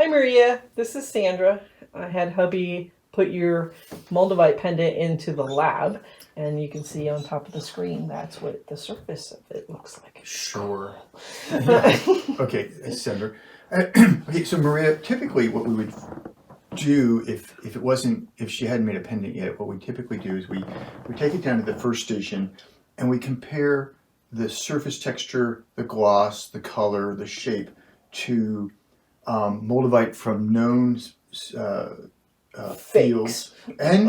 Hi Maria, this is Sandra. I had hubby put your Moldavite pendant into the lab, and you can see on top of the screen that's what the surface of it looks like. Sure. Yeah. Okay, Sandra. Okay, so Maria, typically what we would do if she hadn't made a pendant yet, what we typically do is we take it down to the first station and we compare the surface texture, the gloss, the color, the shape to Moldavite from known fields and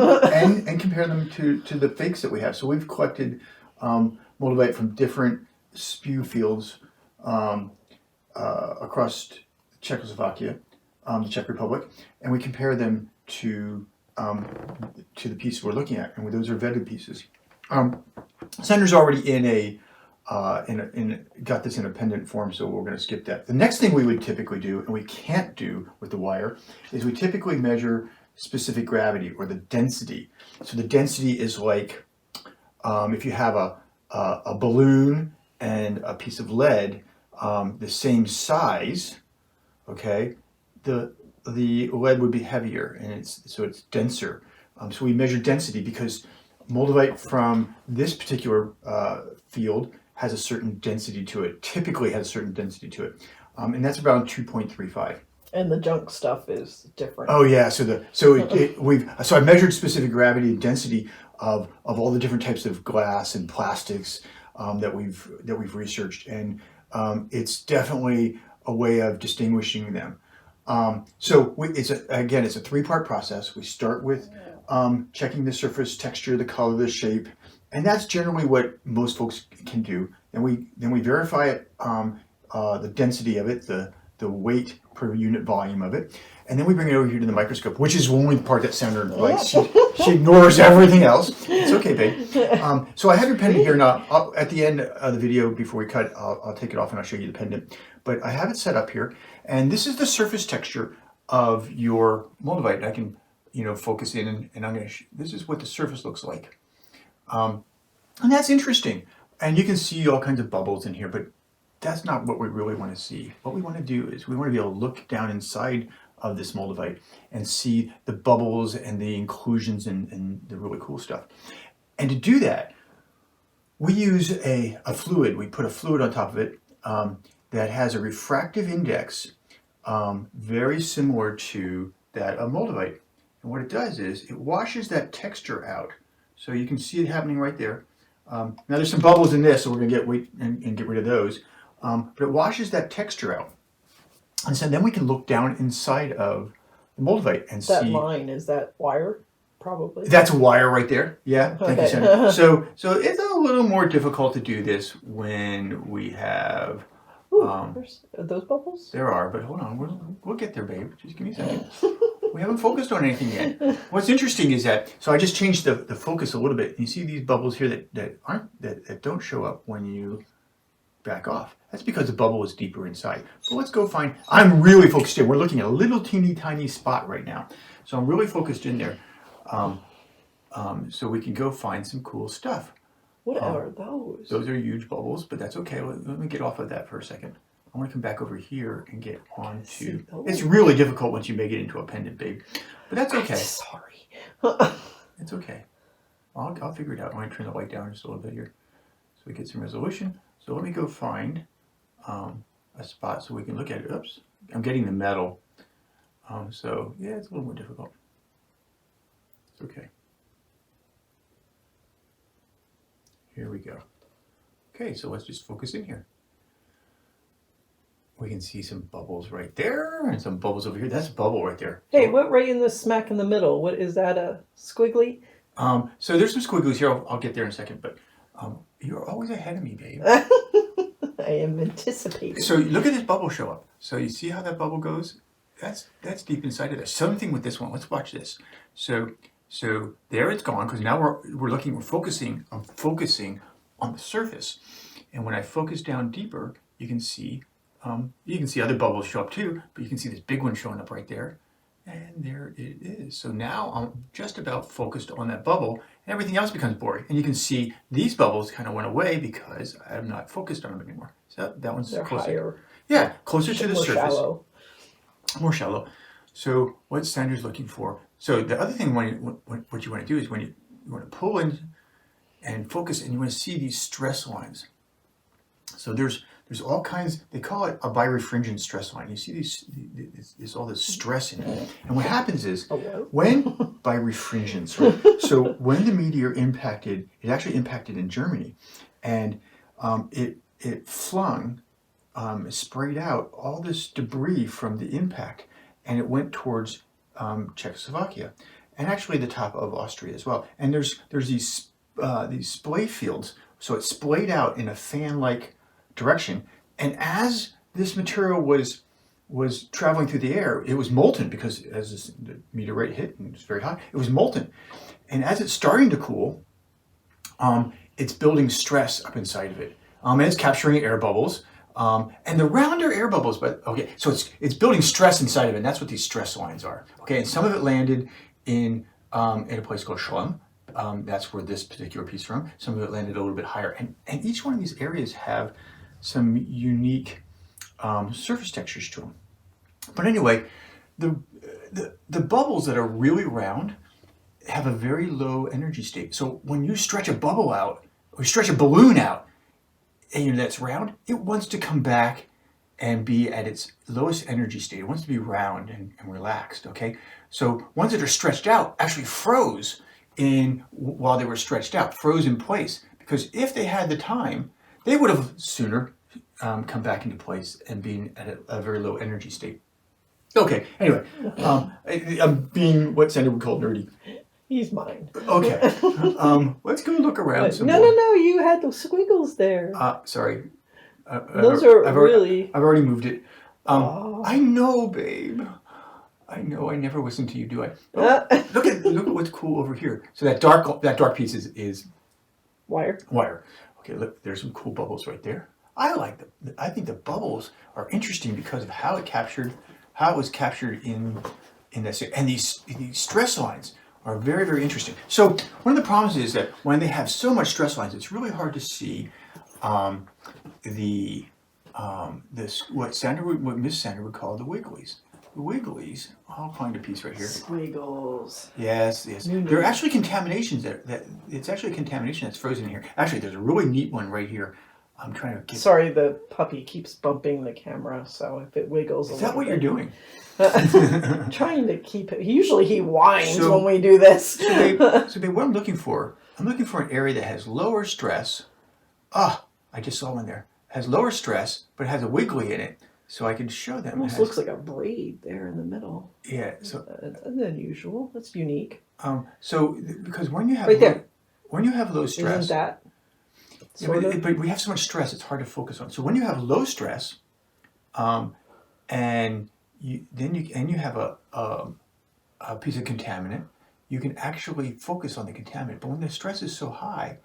compare them to the fakes that we have. So we've collected Moldavite from different spew fields across Czechoslovakia, the Czech Republic, and we compare them to the piece we're looking at, and those are vetted pieces. Sandra's already got this in a pendant form, so we're going to skip that. The next thing we would typically do, and we can't do with the wire, is we typically measure specific gravity or the density. So the density is like if you have a balloon and a piece of lead, the same size, okay, the lead would be heavier and it's denser. So we measure density because Moldavite from this particular field has a certain density to it. Typically has a certain density to it, and that's around 2.35. And the junk stuff is different. Oh yeah, so I measured specific gravity and density of all the different types of glass and plastics that we've researched, and it's definitely a way of distinguishing them. It's a three-part process. We start with checking the surface texture, the color, the shape, and that's generally what most folks can do. And we verify it, the density of it, the weight per unit volume of it, and then we bring it over here to the microscope, which is the only part that Sandra likes. She ignores everything else. It's okay, babe. So I have your pendant here now. At the end of the video, before we cut, I'll take it off and I'll show you the pendant. But I have it set up here, and this is the surface texture of your Moldavite. I can, focus in, and I'm going to. This is what the surface looks like, and that's interesting. And you can see all kinds of bubbles in here, but that's not what we really want to see. What we want to do is we want to be able to look down inside of this Moldavite and see the bubbles and the inclusions and the really cool stuff. And to do that, we use a fluid. We put a fluid on top of it that has a refractive index very similar to that of Moldavite. And what it does is it washes that texture out. So you can see it happening right there. Now there's some bubbles in this, so we're going to get rid of those. But it washes that texture out. And so then we can look down inside of the Moldavite and see. That line, is that wire? Probably. That's a wire right there. Yeah, thank you, Okay. Sandra. So it's a little more difficult to do this when we have. Ooh, there's those bubbles? There are, but hold on, we'll get there, babe. Just give me a second. We haven't focused on anything yet. What's interesting is that, so I just changed the focus a little bit. You see these bubbles here that don't show up when you back off. That's because the bubble is deeper inside. So let's go find, I'm really focused in. We're looking at a little teeny tiny spot right now. So I'm really focused in there. So we can go find some cool stuff. What are those? Those are huge bubbles, but that's okay. Let me get off of that for a second. I want to come back over here and get on to. It's really difficult once you make it into a pendant, babe. But that's okay. Sorry. It's okay. I'll figure it out. I'm going to turn the light down just a little bit here so we get some resolution. So let me go find a spot so we can look at it. Oops, I'm getting the metal. So yeah, it's a little more difficult. It's okay. Here we go. Okay, so let's just focus in here. We can see some bubbles right there and some bubbles over here. That's a bubble right there. Hey, what right in the smack in the middle? What is that, a squiggly? So there's some squigglies here. I'll get there in a second, but you're always ahead of me, babe. I am anticipating. So look at this bubble show up. So you see how that bubble goes? That's deep inside of there. Something with this one. Let's watch this. So there it's gone, because now we're focusing. I'm focusing on the surface, and when I focus down deeper, you can see other bubbles show up too, but you can see this big one showing up right there, and there it is. So now I'm just about focused on that bubble, and everything else becomes boring. And you can see these bubbles kind of went away because I'm not focused on them anymore. So that one's They're closer. higher. Yeah, closer to the surface. Shallow. more shallow. So what Sandra's looking for. So the other thing what you want to do is when you want to pull in and focus, and you want to see these stress lines. So there's all kinds. They call it a birefringent stress line. You see there's all this stress in it, and what happens is when birefringence. Right? So when the meteor impacted, it actually impacted in Germany, and it flung, sprayed out all this debris from the impact, and it went towards Czechoslovakia, and actually the top of Austria as well. And there's these splay fields, so it splayed out in a fan-like direction, and as this material was traveling through the air, it was molten because as the meteorite hit and it was very hot, it was molten, and as it's starting to cool, it's building stress up inside of it, and it's capturing air bubbles, and the rounder air bubbles, but okay, so it's building stress inside of it, and that's what these stress lines are. Okay, and some of it landed in a place called Schlem. That's where this particular piece is from. Some of it landed a little bit higher, and each one of these areas have some unique surface textures to them. But anyway, the bubbles that are really round have a very low energy state. So when you stretch a bubble out, or stretch a balloon out, and that's round, it wants to come back and be at its lowest energy state. It wants to be round and relaxed. Okay, so ones that are stretched out actually froze while they were stretched out, froze in place, because if they had the time, they would have sooner come back into place and been at a very low energy state. Okay, anyway, I'm being what Sandra would call nerdy. He's mine. Okay, let's go look around some more. No, you had the squiggles there. Sorry. Those are really... I've already moved it. I know, babe. I know. I never listen to you, do I? Oh, look at what's cool over here. So that dark piece is wire. Okay, look, there's some cool bubbles right there. I think the bubbles are interesting because of how it was captured in this, and these stress lines are very, very interesting. So one of the problems is that when they have so much stress lines, it's really hard to see what Miss Sandra would call the wigglies. The wigglies, I'll find a piece right here. Squiggles. Yes. There are actually contaminations it's actually a contamination that's frozen in here. Actually, there's a really neat one right here. I'm trying to get... Sorry, the puppy keeps bumping the camera, so if it wiggles... Is that what you're doing? Trying to keep it... Usually he whines when we do this. So what I'm looking for an area that has lower stress. I just saw one there. It has lower stress, but it has a wiggly in it, so I can show them. Almost looks like a braid there in the middle. Yeah, so... That's unusual. That's unique. Because when you have... Right there. When you have low stress... Isn't that... but we have so much stress, it's hard to focus on. So when you have low stress, and you have a piece of contaminant, you can actually focus on the contaminant. But when the stress is so high,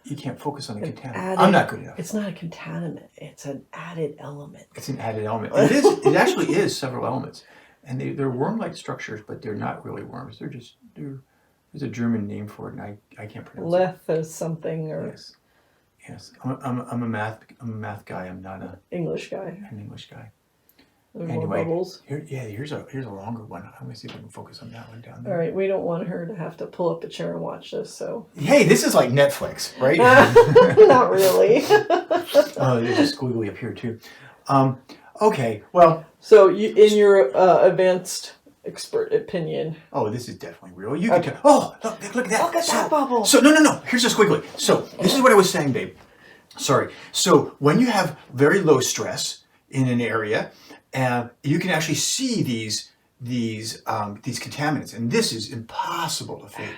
you can't focus on the contaminant. I'm not good enough. It's not a contaminant. It's an added element. It's an added element. It actually is several elements, and they're worm-like structures, but they're not really worms. There's a German name for it, and I can't pronounce it. Leth something or... Yes. I'm a math guy. I'm not an English guy. An English guy. Anyway, bubbles. Here's a longer one. I'm gonna see if I can focus on that one down there. All right, we don't want her to have to pull up the chair and watch this. So hey, this is like Netflix, right? Not really. Oh, there's a squiggly up here too. Okay, well. So in your advanced expert opinion. Oh, this is definitely real. You can tell. Oh, look at that. Look at that bubble. So no. Here's a squiggly. So this is what I was saying, babe. Sorry. So when you have very low stress in an area, you can actually see these contaminants, and this is impossible to fake.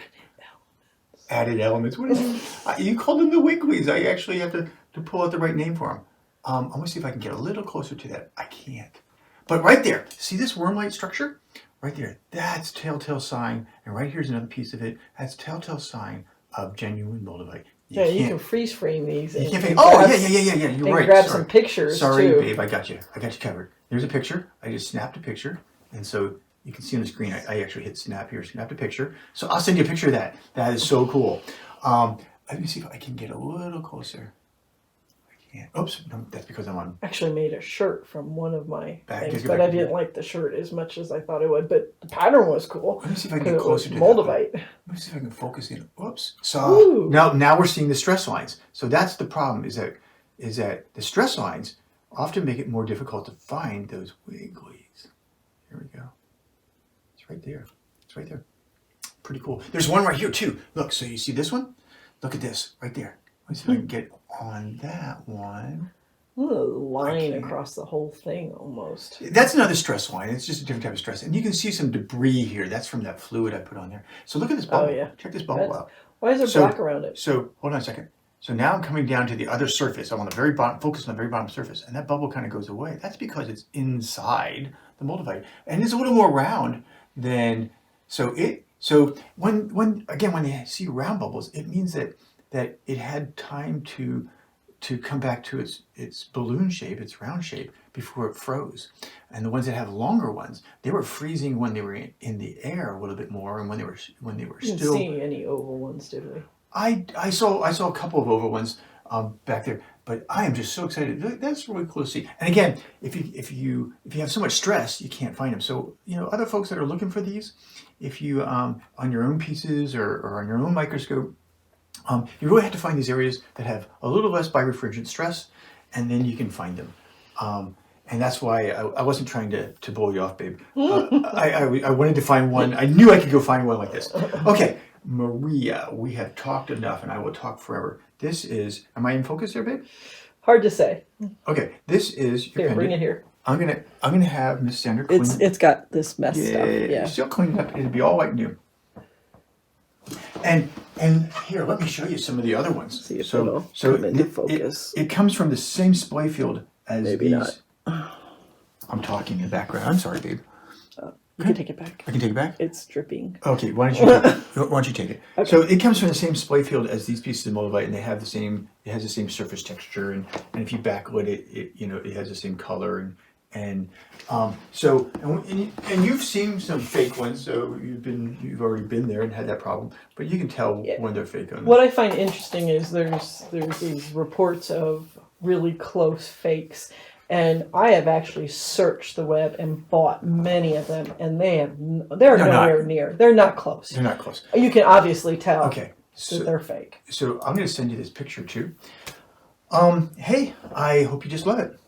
Added elements. What is it? You called them the wigglies. I actually have to pull out the right name for them. I'm gonna see if I can get a little closer to that. I can't. But right there, see this worm-like structure? Right there, that's telltale sign, and right here's another piece of it. That's telltale sign of genuine Moldavite. You can freeze frame these. You can't yeah. You're right. Grab some pictures. Sorry, too. babe, I got you covered. There's a picture. I just snapped a picture, and so you can see on the screen. I actually hit snap here, snapped a picture. So I'll send you a picture of that. That is so cool. Let me see if I can get a little closer. I Yeah. Oops, no, that's because I'm on. Actually made a shirt from one of my Back- things, get but back I to didn't you. like the shirt as much as I thought it would. But the pattern was cool. Let me see if I can Because get it was closer to that one. Moldavite. Let me see if I can focus in. Oops. So Ooh. now we're seeing the stress lines. So that's the problem. Is that the stress lines often make it more difficult to find those wigglies. Here we go. It's right there. It's right there. Pretty cool. There's one right here too. Look. So you see this one? Look at this right there. Let me see if I can get on that one. A line can't. across the whole thing almost. That's another stress line. It's just a different type of stress. And you can see some debris here. That's from that fluid I put on there. So look at this bubble. Oh, yeah. Check this bubble That's- out. Why is there So- black around it? So hold on a second. So now I'm coming down to the other surface. I'm on the very bottom, focus on the very bottom surface. And that bubble kind of goes away. That's because it's inside the Moldavite. And it's a little more round than, so when they see round bubbles, it means that it had time to come back to its balloon shape, its round shape, before it froze. And the ones that have longer ones, they were freezing when they were in the air a little bit more, and when they were We didn't still. see any oval ones, did we? I saw a couple of oval ones back there, but I am just so excited. That's really cool to see. And again, if you have so much stress, you can't find them. So other folks that are looking for these, if you on your own pieces or on your own microscope. You really have to find these areas that have a little less birefringent stress, and then you can find them. And that's why I wasn't trying to blow you off, babe. I wanted to find one. I knew I could go find one like this. Okay, Maria, we have talked enough, and I will talk forever. This is, am I in focus there, babe? Hard to say. Okay, this is your Here, pendant. bring it here. I'm gonna have Miss Sandra clean. It's got this mess Yeah, stuff. Yeah. still clean it up. It'll be all white new. And here, let me show you some of the other ones. See if it'll come into focus. It comes from the same splay field as Maybe these. not. I'm talking in the background. I'm sorry, babe. You can take it back. I can take it back? It's dripping. Okay, why don't you take it? Okay. So it comes from the same splay field as these pieces of Moldavite, and it has the same surface texture, and if you backlit it, it has the same color, and you've seen some fake ones, so you've already been there and had that problem, but you can tell when they're fake. What I find interesting is there's these reports of really close fakes. And I have actually searched the web and bought many of them, and they're nowhere near. They're not close. They're not close. You can obviously tell that they're fake. So I'm going to send you this picture too. Hey, I hope you just love it.